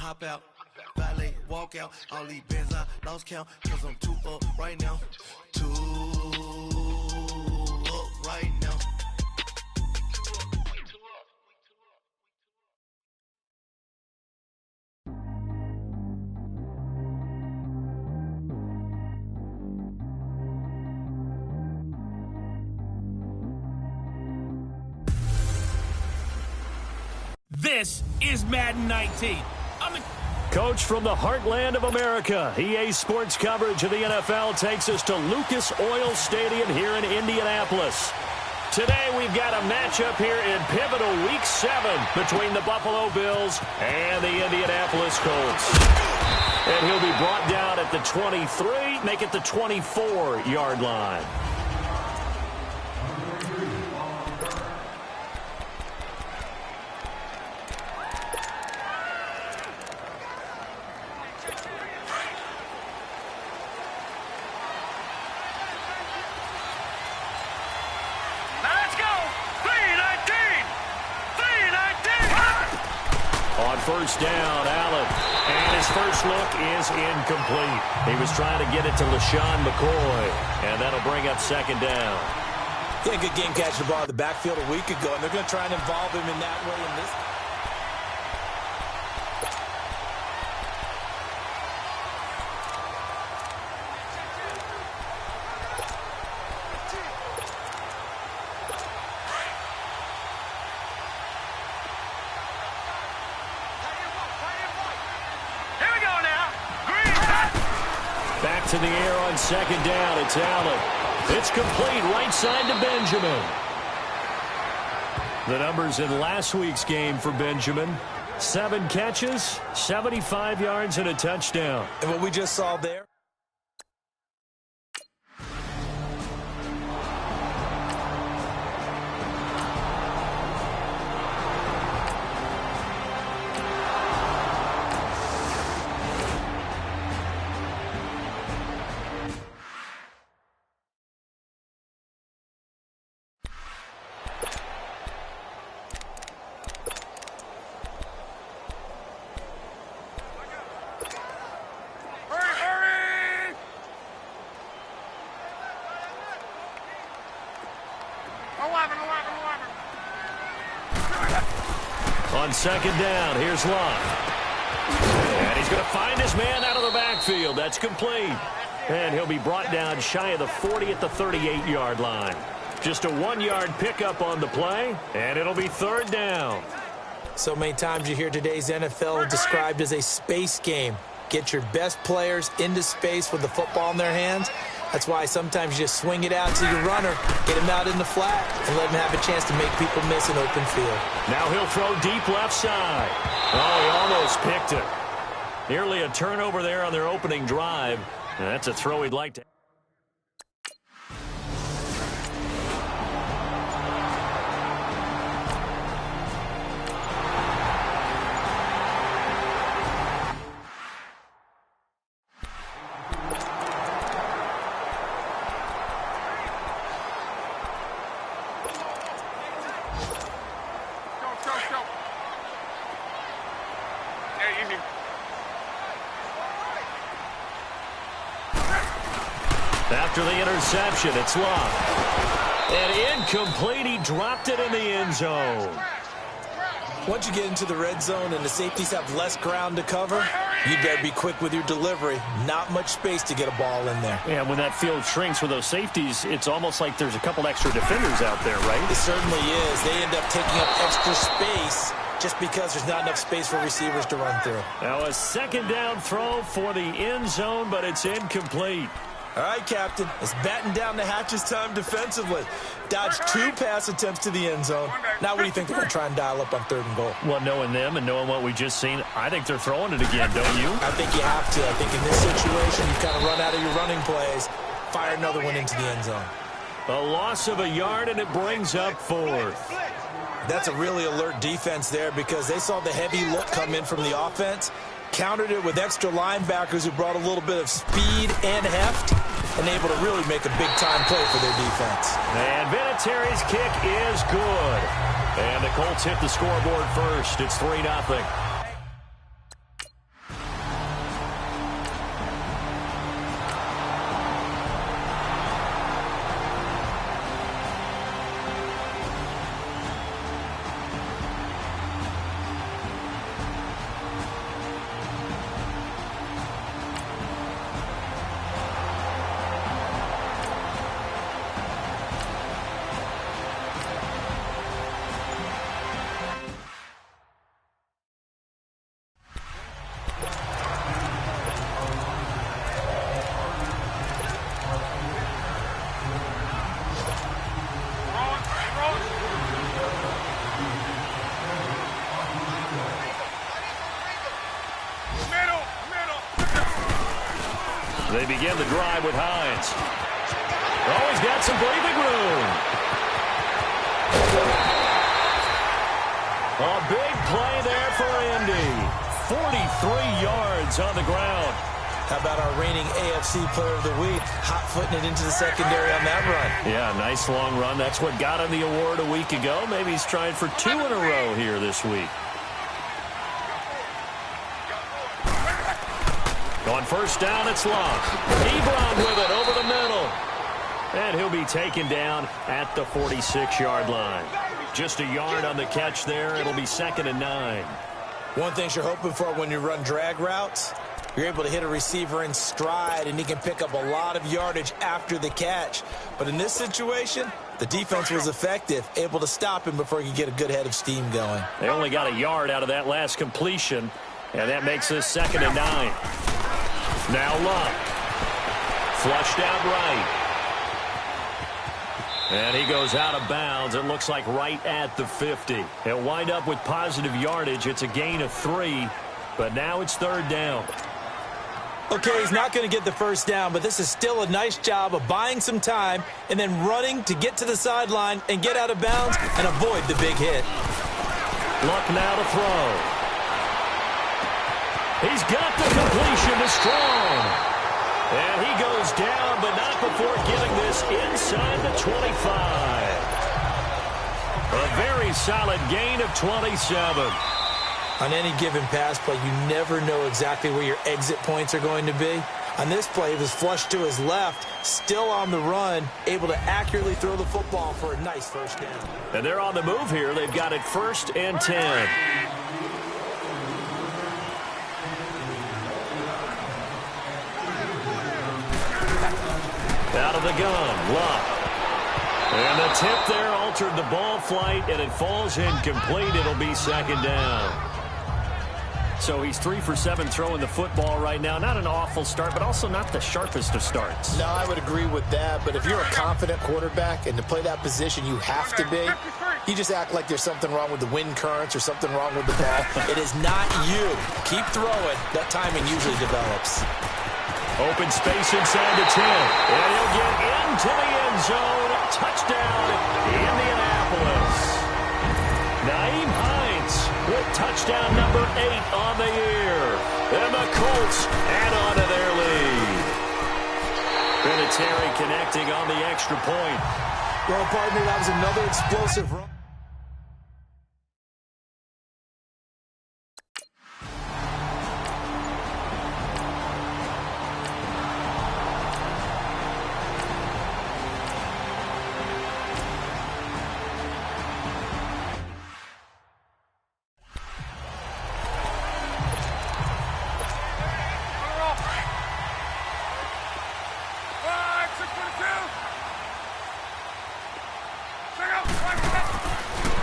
hop out, valet, walk out. All these bands I lost count, cause I'm too up right now. Too up right now. This is Madden 19. Coach from the heartland of America, EA Sports coverage of the NFL takes us to Lucas Oil Stadium here in Indianapolis. Today we've got a matchup here in pivotal Week 7 between the Buffalo Bills and the Indianapolis Colts. And he'll be brought down at the 23, make it the 24-yard line. First down, Allen. And his first look is incomplete. He was trying to get it to LaShawn McCoy. And that'll bring up second down. Yeah, good game catching the ball in the backfield a week ago. And they're going to try and involve him in that way in this. In the air on second down, it's Allen. It's complete, right side to Benjamin. The numbers in last week's game for Benjamin: 7 catches, 75 yards, and a touchdown. And what we just saw there. On second down, here's Love. And he's going to find his man out of the backfield. That's complete. And he'll be brought down shy of the 40 at the 38-yard line. Just a 1-yard pickup on the play, and it'll be third down. So many times you hear today's NFL described as a space game. Get your best players into space with the football in their hands. That's why sometimes you just swing it out to your runner, get him out in the flat, and let him have a chance to make people miss an open field. Now he'll throw deep left side. Oh, he almost picked it. Nearly a turnover there on their opening drive. And that's a throw he'd like to. After the interception, it's Love. And incomplete, he dropped it in the end zone. Once you get into the red zone and the safeties have less ground to cover, you better be quick with your delivery. Not much space to get a ball in there. Yeah, when that field shrinks with those safeties, it's almost like there's a couple extra defenders out there, right? It certainly is. They end up taking up extra space just because there's not enough space for receivers to run through. Now a second down throw for the end zone, but it's incomplete. All right, Captain. It's batten down the hatches time defensively. Dodged 2 pass attempts to the end zone. Now what do you think they're going to try and dial up on 3rd and goal? Well, knowing them and knowing what we just seen, I think they're throwing it again, don't you? I think you have to. I think in this situation, you kind of run out of your running plays, fire another one into the end zone. A loss of a yard, and it brings up 4th. That's a really alert defense there because they saw the heavy look come in from the offense, countered it with extra linebackers who brought a little bit of speed and heft, and able to really make a big-time play for their defense. And Vinatieri's kick is good. And the Colts hit the scoreboard first. It's 3-0. They begin the drive with Hines. Oh, he's got some breathing room. A big play there for Indy. 43 yards on the ground. How about our reigning AFC Player of the Week, hot-footing it into the secondary on that run? Yeah, nice long run. That's what got him the award a week ago. Maybe he's trying for 2 in a row here this week. On first down, it's Love. Ebron with it over the middle. And he'll be taken down at the 46-yard line. Just a yard on the catch there. It'll be 2nd and 9. One thing you're hoping for when you run drag routes, you're able to hit a receiver in stride, and he can pick up a lot of yardage after the catch. But in this situation, the defense was effective, able to stop him before he could get a good head of steam going. They only got a yard out of that last completion, and that makes this 2nd and 9. Now Luck. Flushed out right. And he goes out of bounds. It looks like right at the 50. He'll wind up with positive yardage. It's a gain of 3, but now it's 3rd down. Okay, he's not going to get the first down, but this is still a nice job of buying some time and then running to get to the sideline and get out of bounds and avoid the big hit. Luck now to throw. He's got the completion to Strong. And he goes down, but not before getting this inside the 25. A very solid gain of 27. On any given pass play, you never know exactly where your exit points are going to be. On this play, he was flushed to his left, still on the run, able to accurately throw the football for a nice first down. And they're on the move here. They've got it 1st and 10. Out of the gun, Luck. And the tip there altered the ball flight, and it falls incomplete. It'll be 2nd down. So he's 3 for 7 throwing the football right now. Not an awful start, but also not the sharpest of starts. No, I would agree with that. But if you're a confident quarterback and to play that position you have to be, you just act like there's something wrong with the wind currents or something wrong with the ball. It is not you. Keep throwing. That timing usually develops. Open space inside the 10. And he'll get into the end zone. Touchdown, Indianapolis. Nyheim Hines with touchdown number 8 on the year. And the Colts add on to their lead. Vinatieri connecting on the extra point. Well, partner, that was another explosive run.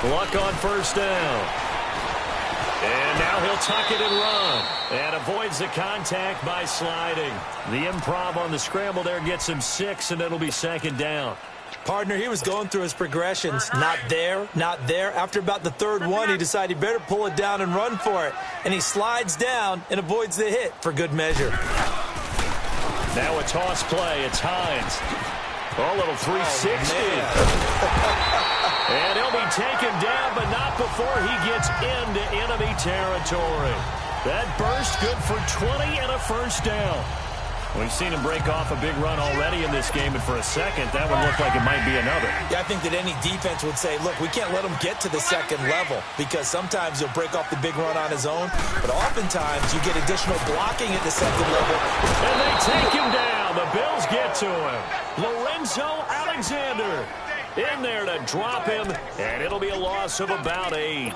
Luck on first down. And now he'll tuck it and run. And avoids the contact by sliding. The improv on the scramble there gets him 6, and it'll be 2nd down. Partner, he was going through his progressions. Not there, not there. After about the 3rd one, he decided he better pull it down and run for it. And he slides down and avoids the hit for good measure. Now a toss play. It's Hines. A little 360. And he'll be taken down, but not before he gets into enemy territory. That burst good for 20 and a first down. We've seen him break off a big run already in this game, and for a second, that would look like it might be another. Yeah, I think that any defense would say, look, we can't let him get to the 2nd level, because sometimes he'll break off the big run on his own, but oftentimes you get additional blocking at the 2nd level. And they take him down. The Bills get to him. Lorenzo Alexander in there to drop him, and it'll be a loss of about 8.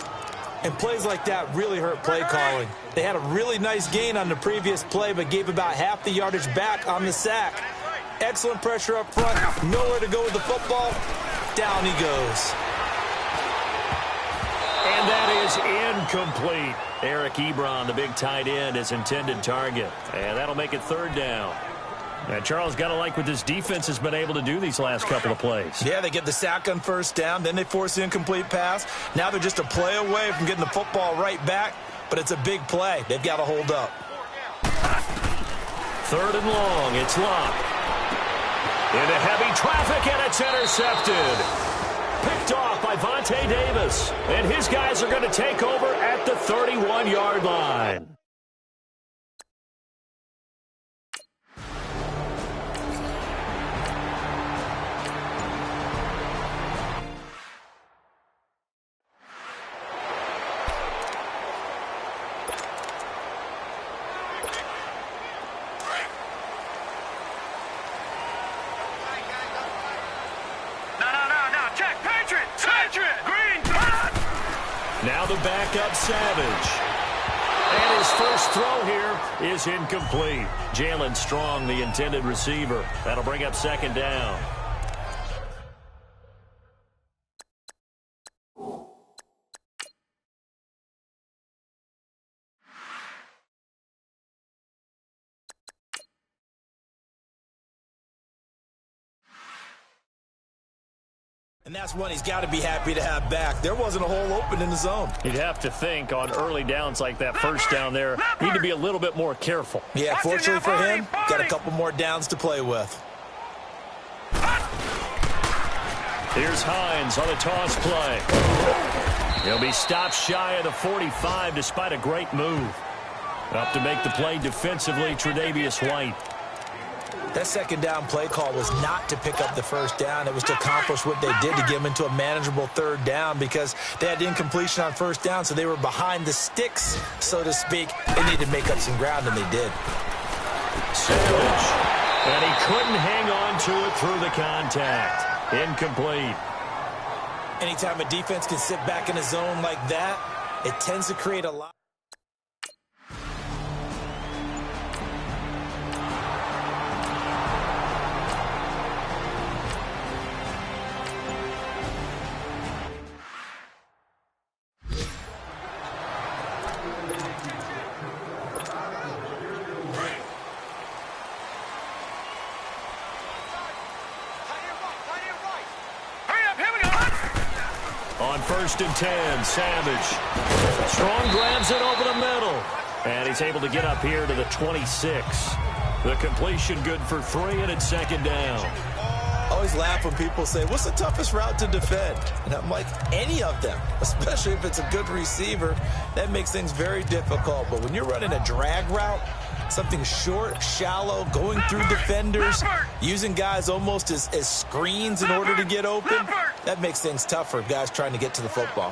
And plays like that really hurt play calling. They had a really nice gain on the previous play, but gave about half the yardage back on the sack. Excellent pressure up front. Nowhere to go with the football. Down he goes. And that is incomplete. Eric Ebron, the big tight end, is intended target. And that'll make it 3rd down. And Charles, got to like what this defense has been able to do these last couple of plays. Yeah, they get the sack on first down, then they force the incomplete pass. Now they're just a play away from getting the football right back, but it's a big play. They've got to hold up. Third and long. It's Locke. Into heavy traffic, and it's intercepted. Picked off by Vontae Davis. And his guys are going to take over at the 31-yard line. Now the backup, Savage. And his first throw here is incomplete. Jalen Strong, the intended receiver. That'll bring up second down. And that's one he's got to be happy to have back. There wasn't a hole open in the zone. You'd have to think on early downs like that first down there, need to be a little bit more careful. Yeah, fortunately for him, got a couple more downs to play with. Here's Hines on the toss play. He'll be stopped shy of the 45 despite a great move. Up to make the play defensively, Tre'Davious White. That second down play call was not to pick up the first down. It was to accomplish what they did to get them into a manageable third down because they had incompletion on first down, so they were behind the sticks, so to speak. They needed to make up some ground, and they did. Savage. And he couldn't hang on to it through the contact. Incomplete. Anytime a defense can sit back in a zone like that, it tends to create a lot. On 1st and 10, Savage. Strong grabs it over the middle. And he's able to get up here to the 26. The completion good for 3, and it's second down. I always laugh when people say, what's the toughest route to defend? And I'm like, any of them, especially if it's a good receiver. That makes things very difficult. But when you're running a drag route, something short, shallow, going through defenders, using guys almost as screens in order to get open, that makes things tough for guys trying to get to the football.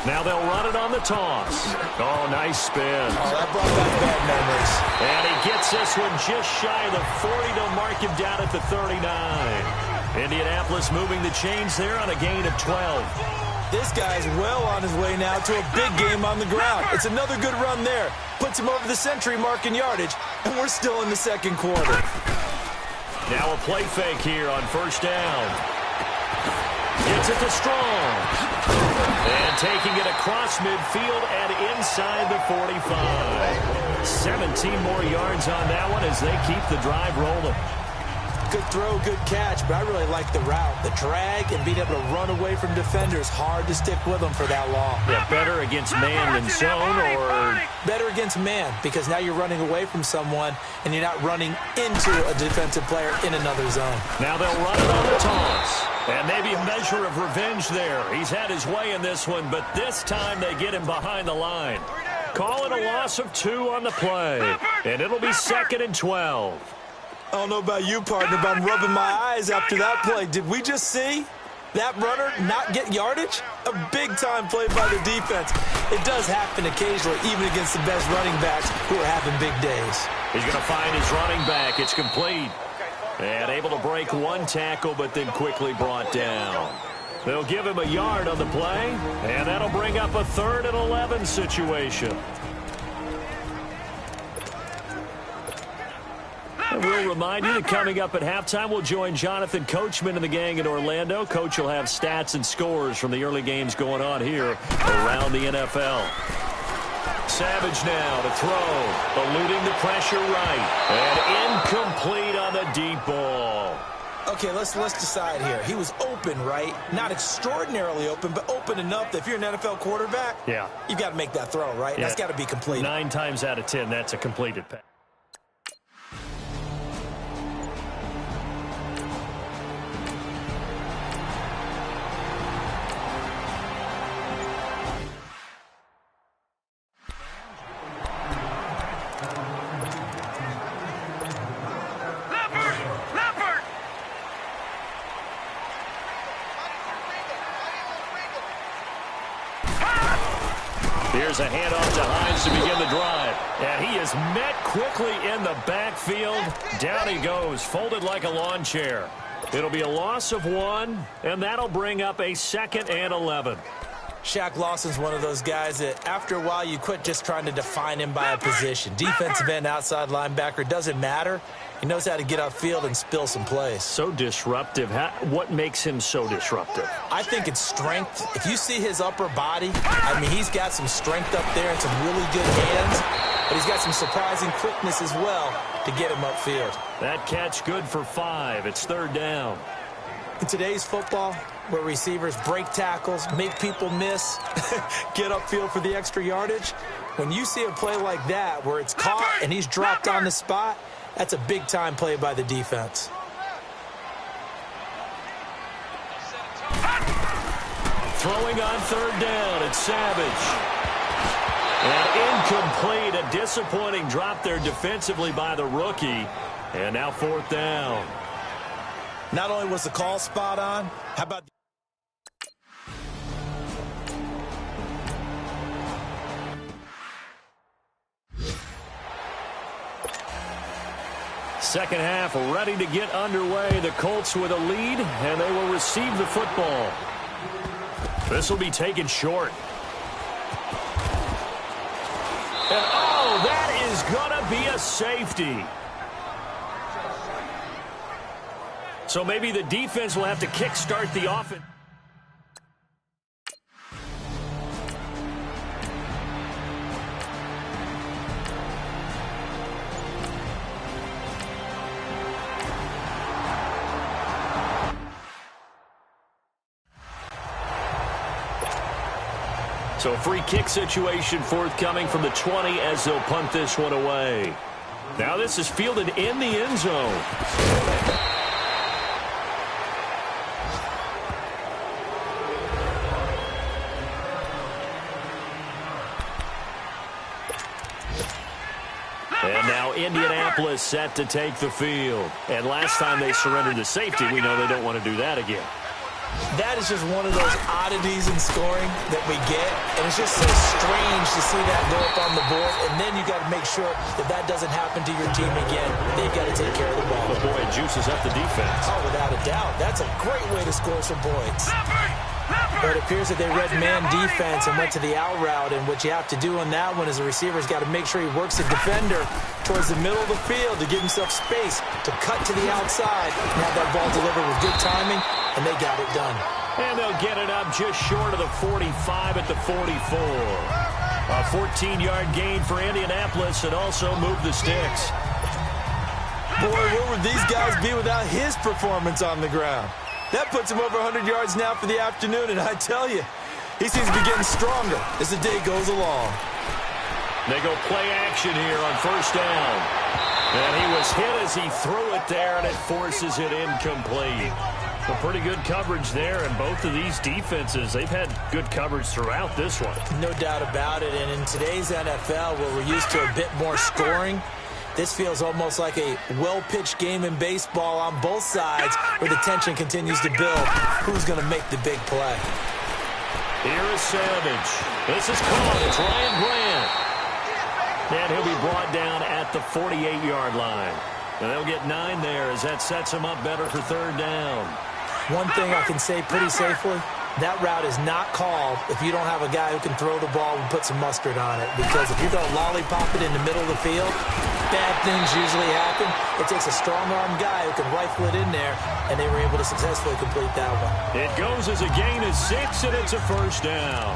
Now they'll run it on the toss. Oh, nice spin. Oh, that brought back bad memories. And he gets this one just shy of the 40. They'll mark him down at the 39. Indianapolis moving the chains there on a gain of 12. This guy's well on his way now to a big game on the ground. It's another good run there. Puts him over the century mark in yardage, and we're still in the second quarter. Now a play fake here on first down. Gets it to Strong. And taking it across midfield and inside the 45. 17 more yards on that one as they keep the drive rolling. Good throw, good catch, but I really like the route. The drag and being able to run away from defenders, hard to stick with them for that long. Yeah, better against man than zone, or better against man, because now you're running away from someone and you're not running into a defensive player in another zone. Now they'll run it on the toss. And maybe a measure of revenge there. He's had his way in this one, but this time they get him behind the line. Call it a loss of 2 on the play. And it'll be 2nd and 12. I don't know about you, partner, but I'm rubbing my eyes after that play. Did we just see that runner not get yardage? A big-time play by the defense. It does happen occasionally, even against the best running backs who are having big days. He's going to find his running back. It's complete. And able to break one tackle, but then quickly brought down. They'll give him a yard on the play, and that'll bring up a 3rd and 11 situation. And we'll remind you that coming up at halftime, we'll join Jonathan Coachman and the gang in Orlando. Coach will have stats and scores from the early games going on here around the NFL. Savage now to throw, eluding the pressure right, and incomplete on the deep ball. Okay, let's decide here. He was open, right? Not extraordinarily open, but open enough that if you're an NFL quarterback, yeah, you've got to make that throw, right? Yeah. That's got to be completed. 9 times out of 10, that's a completed pass. Here's a handoff to Hines to begin the drive. And he is met quickly in the backfield. Down he goes, folded like a lawn chair. It'll be a loss of 1, and that'll bring up a 2nd and 11. Shaq Lawson's one of those guys that after a while you quit just trying to define him by a position. Defensive end, outside linebacker, doesn't matter. He knows how to get upfield and spill some plays. So disruptive. What makes him so disruptive? I think it's strength. If you see his upper body, I mean, he's got some strength up there and some really good hands, but he's got some surprising quickness as well to get him upfield. That catch good for 5. It's 3rd down. In today's football, where receivers break tackles, make people miss, get upfield for the extra yardage, when you see a play like that where it's caught and he's dropped on the spot, that's a big-time play by the defense. Throwing on 3rd down, it's Savage. And incomplete, a disappointing drop there defensively by the rookie. And now 4th down. Not only was the call spot on, how about... Second half ready to get underway. The Colts with a lead, and they will receive the football. This will be taken short. And oh, that is going to be a safety. So maybe the defense will have to kickstart the offense. So a free kick situation forthcoming from the 20 as they'll punt this one away. Now this is fielded in the end zone. And now Indianapolis set to take the field. And last time they surrendered the safety, we know they don't want to do that again. That is just one of those oddities in scoring that we get, and it's just so strange to see that go up on the board, and then you got to make sure that that doesn't happen to your team again. They've got to take care of the ball. But boy, it juices up the defense. Oh, without a doubt. That's a great way to score some points. But it appears that they read man defense and went to the out route, and what you have to do on that one is the receiver's got to make sure he works the defender towards the middle of the field to give himself space to cut to the outside and have that ball delivered with good timing, and they got it done. And they'll get it up just short of the 45 at the 44. A 14-yard gain for Indianapolis and also move the sticks. Boy, where would these guys be without his performance on the ground? That puts him over 100 yards now for the afternoon, and I tell you, he seems to be getting stronger as the day goes along. They go play action here on 1st down. And he was hit as he threw it there, and it forces it incomplete. A pretty good coverage there, and both of these defenses, they've had good coverage throughout this one. No doubt about it, and in today's NFL, where we're used to a bit more scoring, this feels almost like a well-pitched game in baseball on both sides where the tension continues to build. Who's going to make the big play? Here is Savage. This is caught. It's Ryan Grant. And he'll be brought down at the 48-yard line. And they'll get 9 there as that sets him up better for 3rd down. One thing I can say pretty safely, that route is not called if you don't have a guy who can throw the ball and put some mustard on it. Because if you're going to lollipop it in the middle of the field, bad things usually happen. It takes a strong-arm guy who can rifle it in there, and they were able to successfully complete that one. It goes as a gain of 6, and it's a 1st down.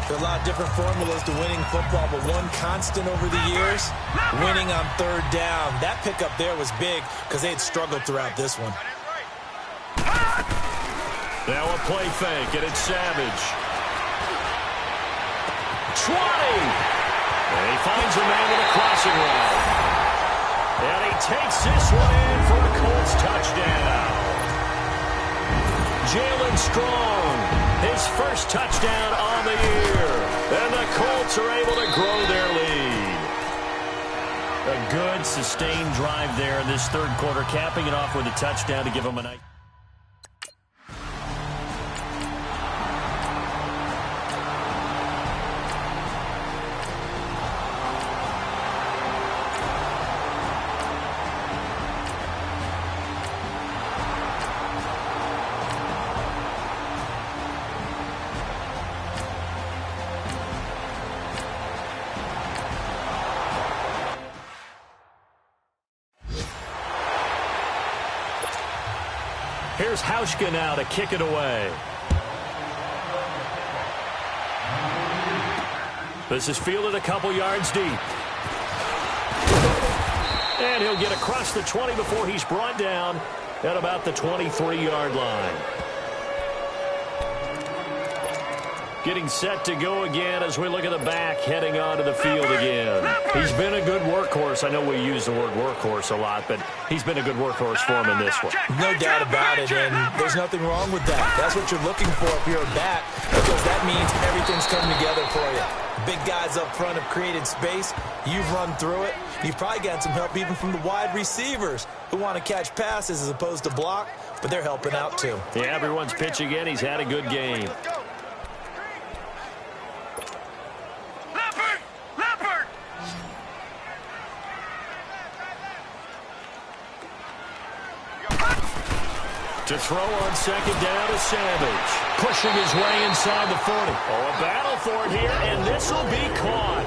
There are a lot of different formulas to winning football, but one constant over the years, winning on 3rd down. That pickup there was big because they had struggled throughout this one. Now a play fake, and it's Savage. 20! And he finds a man with a crossing route. And he takes this one in for a Colts touchdown. Jalen Strong, his first touchdown on the year. And the Colts are able to grow their lead. A good, sustained drive there in this third quarter, capping it off with a touchdown to give them a nice. Here's Hauschka now to kick it away. This is fielded a couple yards deep. And he'll get across the 20 before he's brought down at about the 23-yard line. Getting set to go again as we look at the back heading onto the field again. He's been a good workhorse. I know we use the word workhorse a lot, but he's been a good workhorse for him in this one. No doubt about it, and there's nothing wrong with that. That's what you're looking for if you're a back, because that means everything's coming together for you. Big guys up front have created space. You've run through it. You've probably gotten some help even from the wide receivers who want to catch passes as opposed to block, but they're helping out too. Yeah, everyone's pitching in. He's had a good game. To throw on second down to Savage. Pushing his way inside the 40. Oh, a battle for it here, and this will be caught.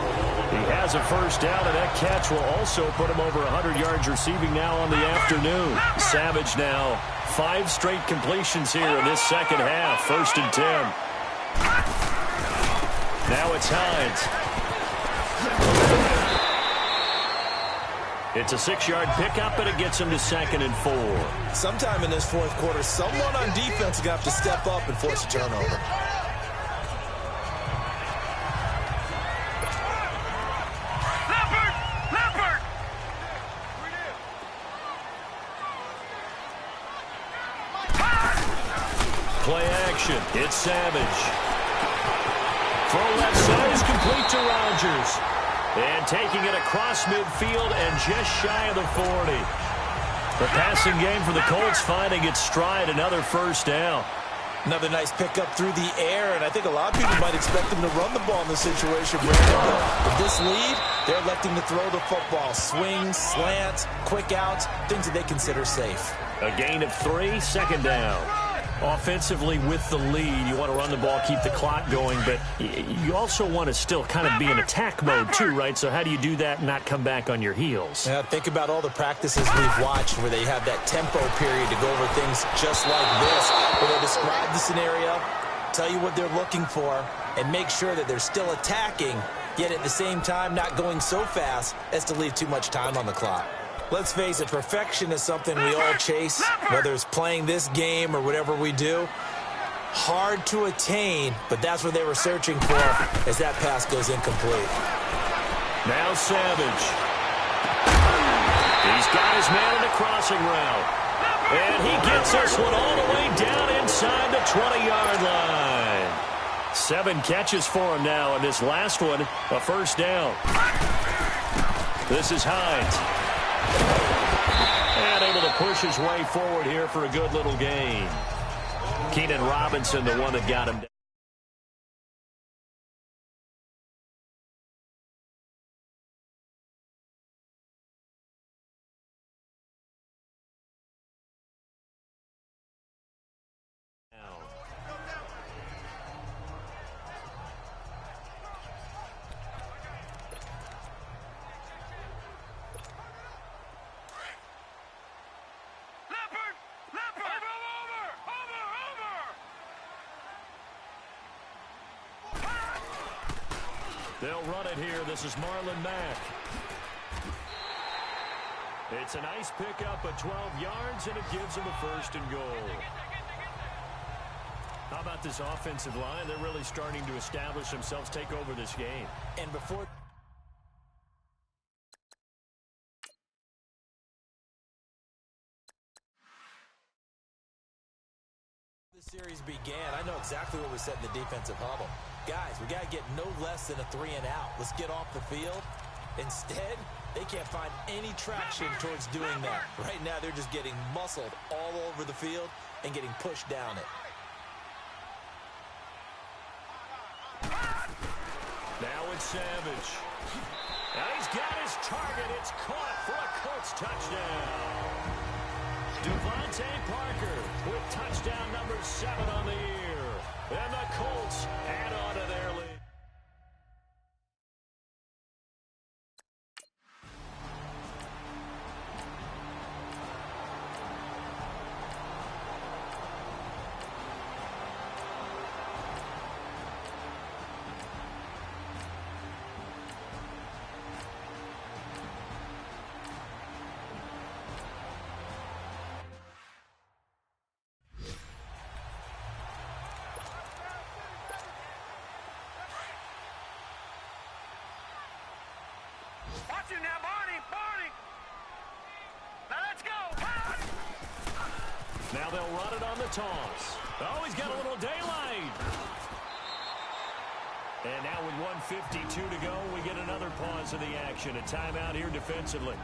He has a first down, and that catch will also put him over 100 yards receiving now on the afternoon. Savage now 5 straight completions here in this second half. 1st and 10. Now it's Hines. It's a 6-yard pickup, and it gets him to 2nd and 4. Sometime in this fourth quarter, someone on defense is going to have to step up and force a turnover. Play action. It's Savage. Throw left side is complete to Rodgers. And taking it across midfield and just shy of the 40. The passing game for the Colts finding its stride. Another first down. Another nice pickup through the air, and I think a lot of people might expect them to run the ball in this situation, Brandon. With this lead, they're electing to throw the football. Swings, slants, quick outs, things that they consider safe. A gain of 3, 2nd down. Offensively with the lead, you want to run the ball, keep the clock going, but you also want to still kind of be in attack mode too, right? So how do you do that and not come back on your heels? Yeah, think about all the practices we've watched where they have that tempo period to go over things just like this, where they describe the scenario, tell you what they're looking for, and make sure that they're still attacking, yet at the same time not going so fast as to leave too much time on the clock. Let's face it, perfection is something we all chase, whether it's playing this game or whatever we do. Hard to attain, but that's what they were searching for as that pass goes incomplete. Now Savage. He's got his man in the crossing route. And he gets this one all the way down inside the 20-yard line. 7 catches for him now, and this last one, a first down. This is Hines. And able to push his way forward here for a good little gain. Keenan Robinson, the one that got him down. They'll run it here. This is Marlon Mack. It's a nice pickup of 12 yards, and it gives him a 1st and goal. about this offensive line? They're really starting to establish themselves, take over this game. And before the series began, I know exactly what we said in the defensive huddle. Guys, we got to get no less than a 3-and-out. Let's get off the field. Instead, they can't find any traction towards doing that. Right now, they're just getting muscled all over the field and getting pushed down it. Now it's Savage. And he's got his target. It's caught for a Colts touchdown. Devontae Parker with touchdown number 7 on the year. And the Colts add on to their lead. Watch it now, Barney! Now let's go! Now they'll run it on the toss. Oh, he's got a little daylight. And now with 1:52 to go, we get another pause of the action. A timeout here defensively.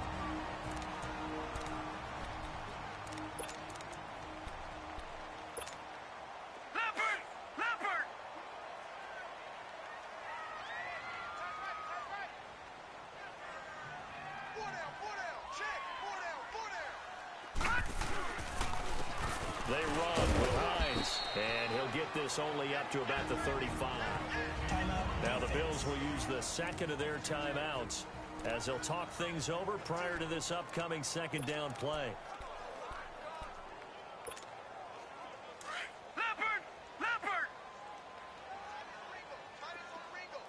They run with Hines, and he'll get this only up to about the 35. Now the Bills will use the second of their timeouts as they'll talk things over prior to this upcoming second down play. Leopard!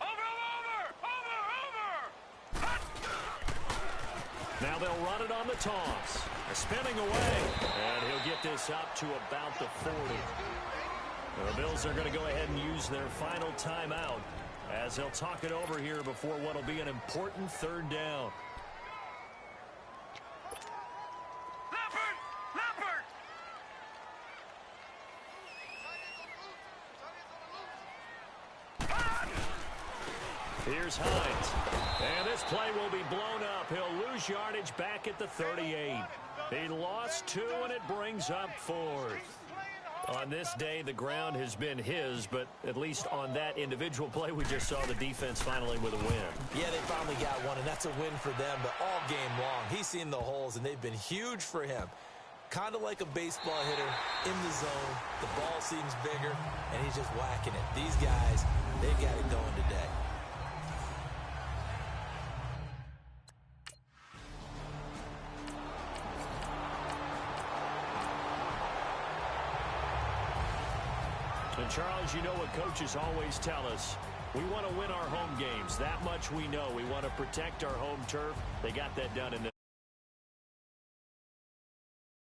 Over! Now they'll run it on the toss. Spinning away, and he'll get this up to about the 40. The Bills are going to go ahead and use their final timeout as they'll talk it over here before what will be an important third down. Leopard! Here's Hines, and this play will be blown up. He'll lose yardage back at the 38. He lost 2, and it brings up 4th. On this day, the ground has been his, but at least on that individual play, we just saw the defense finally with a win. Yeah, they finally got one, and that's a win for them, but all game long, he's seen the holes, and they've been huge for him. Kind of like a baseball hitter in the zone. The ball seems bigger, and he's just whacking it. These guys, they've got it going today. And Charles, you know what coaches always tell us. We want to win our home games. That much we know. We want to protect our home turf. They got that done in the